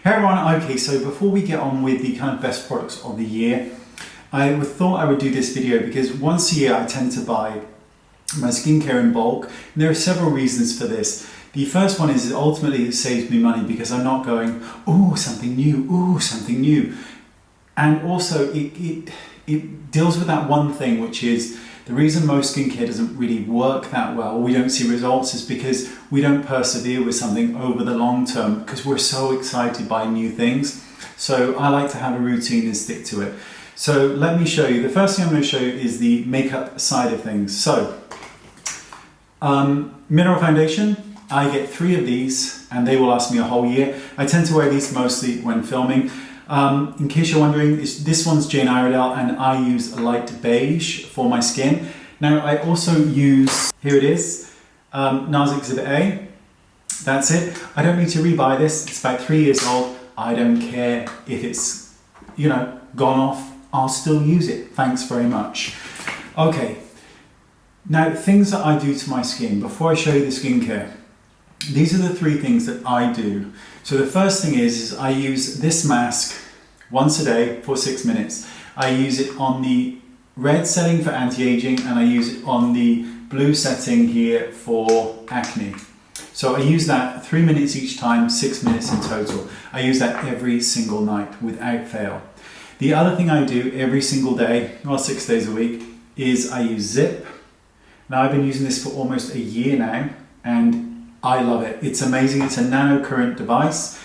Hey everyone, okay, so before we get on with the kind of best products of the year, I thought I would do this video because once a year I tend to buy my skincare in bulk, and there are several reasons for this. The first one is ultimately it saves me money because I'm not going, ooh, something new. And also it deals with that one thing, which is the reason most skincare doesn't really work that well, or we don't see results, is because we don't persevere with something over the long term because we're so excited by new things. So I like to have a routine and stick to it. So let me show you. The first thing I'm going to show you is the makeup side of things. So mineral foundation, I get 3 of these and they will last me a whole year. I tend to wear these mostly when filming. In case you're wondering, this one's Jane Iredale and I use a light beige for my skin. Now I also use, here it is, NARS Exhibit A. That's it. I don't need to rebuy this. It's about 3 years old. I don't care if it's, gone off. I'll still use it. Thanks very much. Okay. Now, things that I do to my skin, before I show you the skincare, these are the 3 things that I do. So the first thing is I use this mask once a day for 6 minutes. I use it on the red setting for anti-aging and I use it on the blue setting here for acne. So I use that 3 minutes each time, 6 minutes in total. I use that every single night without fail. The other thing I do every single day, well 6 days a week, is I use ZIIP. Now I've been using this for almost a year now and I love it. It's amazing. It's a nano current device.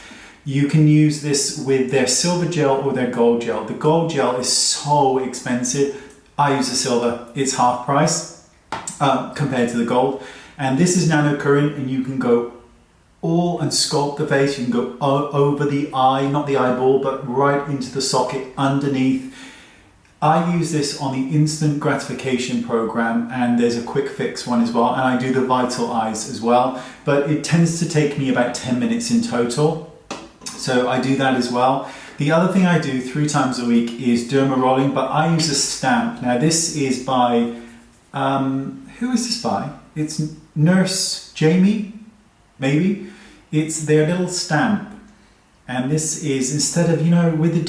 You can use this with their silver gel or their gold gel. The gold gel is so expensive. I use the silver. It's half price compared to the gold. And this is nano current and you can go all and sculpt the face. You can go over the eye, not the eyeball, but right into the socket underneath. I use this on the instant gratification program and there's a quick fix one as well, and I do the vital eyes as well, but it tends to take me about 10 minutes in total, so I do that as well. The other thing I do 3 times a week is derma rolling, but I use a Stomp. Now this is by, who is this by? It's Nurse Jamie, maybe. It's their little Stomp, and this is instead of, with the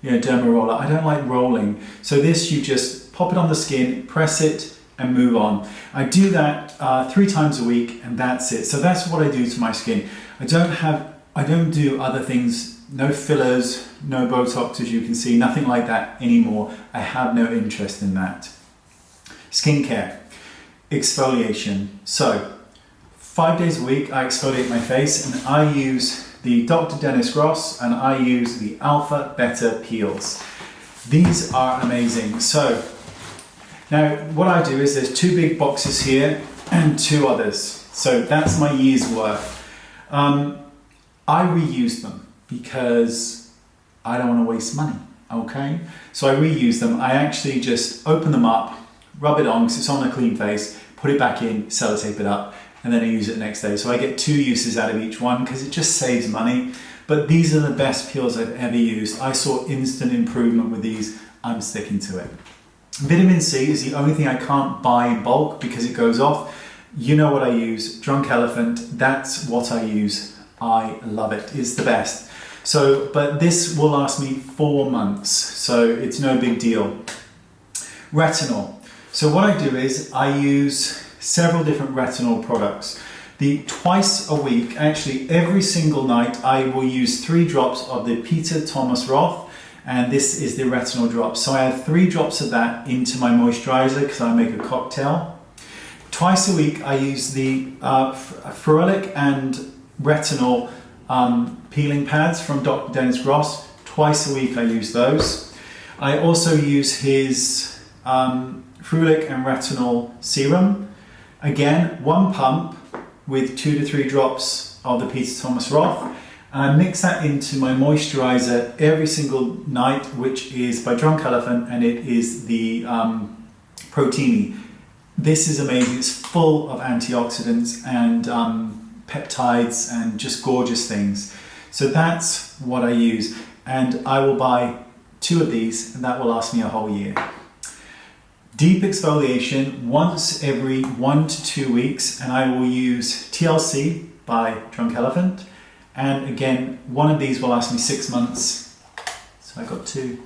derma roller. I don't like rolling. So this, you just pop it on the skin, press it and move on. I do that 3 times a week and that's it. So that's what I do to my skin. I don't do other things, no fillers, no Botox as you can see, nothing like that anymore. I have no interest in that. Skincare, exfoliation. So 5 days a week I exfoliate my face and I use the Dr. Dennis Gross and I use the Alpha Beta Peels. These are amazing. So now what I do is there's 2 big boxes here and 2 others. So that's my year's worth. I reuse them because I don't want to waste money, okay? So I reuse them. I actually just open them up, rub it on because it's on a clean face, put it back in, sellotape it up, and then I use it the next day. So I get 2 uses out of each one because it just saves money. But these are the best peels I've ever used. I saw instant improvement with these. I'm sticking to it. Vitamin C is the only thing I can't buy in bulk because it goes off. You know what I use, Drunk Elephant. That's what I use. I love it. It's the best. So, but this will last me 4 months. So it's no big deal. Retinol. So what I do is I use several different retinol products. Twice a week, actually every single night, I will use 3 drops of the Peter Thomas Roth, and this is the retinol drop. So I add 3 drops of that into my moisturizer because I make a cocktail. Twice a week, I use the Ferulic and retinol peeling pads from Dr. Dennis Gross. Twice a week, I use those. I also use his Ferulic and retinol serum. Again, 1 pump with 2 to 3 drops of the Peter Thomas Roth. And I mix that into my moisturizer every single night, which is by Drunk Elephant, and it is the Protini. This is amazing. It's full of antioxidants and peptides and just gorgeous things. So that's what I use. And I will buy 2 of these and that will last me a whole year. Deep exfoliation once every 1 to 2 weeks, and I will use TLC by Drunk Elephant And again, one of these will last me 6 months. So I got 2.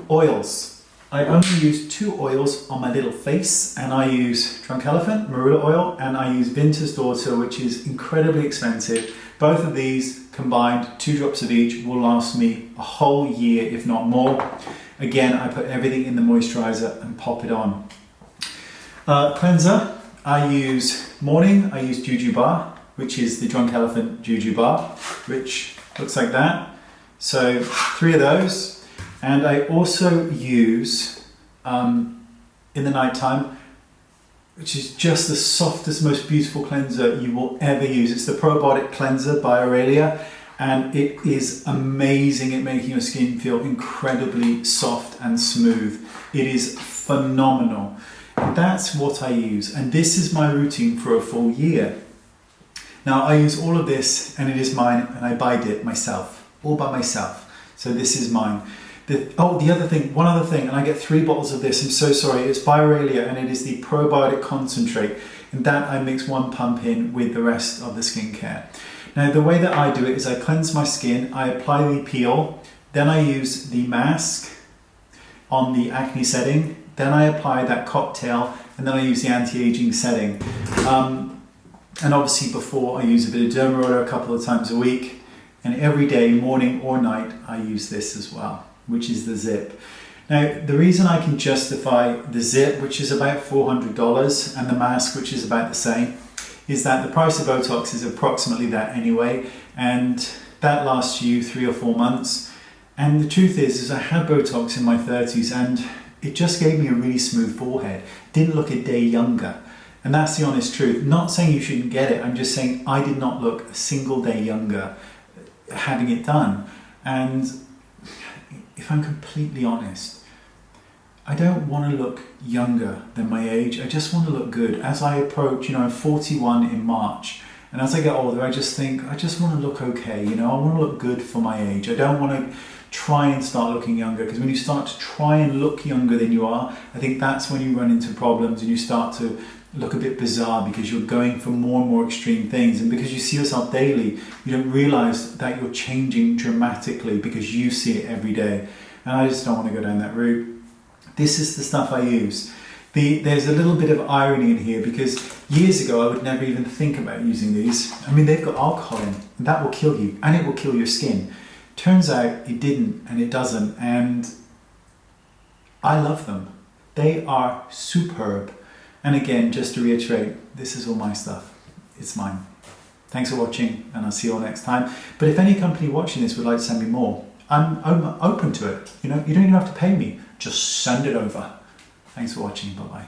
Oils. I only use 2 oils on my little face, and I use Drunk Elephant, Marula oil, and I use Vinters Daughter, which is incredibly expensive. Both of these combined, 2 drops of each, will last me a whole year, if not more. Again, I put everything in the moisturizer and pop it on. Cleanser, I use morning, I use Juju bar, which is the Drunk Elephant Juju bar, which looks like that. So 3 of those. And I also use, in the nighttime, which is just the softest, most beautiful cleanser you will ever use. It's the Probiotic Cleanser by Aurelia, and it is amazing at making your skin feel incredibly soft and smooth. It is phenomenal. That's what I use, and this is my routine for a full year. Now I use all of this, and it is mine, and I buy it myself, all by myself. So this is mine. One other thing, and I get 3 bottles of this, I'm so sorry, it's by Aurelia, and it is the Probiotic Concentrate, and that I mix 1 pump in with the rest of the skincare. Now the way that I do it is I cleanse my skin, I apply the peel, then I use the mask on the acne setting, then I apply that cocktail, and then I use the anti-aging setting. And obviously before I use a bit of derma roller a couple of times a week, and every day, morning or night, I use this as well, which is the ZIIP. Now, the reason I can justify the ZIIP, which is about $400, and the mask, which is about the same, is that the price of Botox is approximately that anyway, and that lasts you 3 or 4 months. And the truth is I had Botox in my 30s, and it just gave me a really smooth forehead. Didn't look a day younger. And that's the honest truth. Not saying you shouldn't get it, I'm just saying I did not look a single day younger having it done. And if I'm completely honest, I don't want to look younger than my age. I just want to look good. As I approach, I'm 41 in March, and as I get older, I just think, I just want to look okay, I want to look good for my age. I don't want to try and start looking younger, because when you start to try and look younger than you are, I think that's when you run into problems and you start to look a bit bizarre, because you're going for more and more extreme things, and because you see yourself daily, you don't realize that you're changing dramatically because you see it every day. And I just don't want to go down that route. This is the stuff I use. There's a little bit of irony in here, because years ago I would never even think about using these. I mean, they've got alcohol in, and that will kill you, and it will kill your skin. Turns out it didn't, and it doesn't, and I love them. They are superb. And again, just to reiterate, this is all my stuff. It's mine. Thanks for watching, and I'll see you all next time. But if any company watching this would like to send me more, I'm open to it. You don't even have to pay me. Just send it over. Thanks for watching. Bye-bye.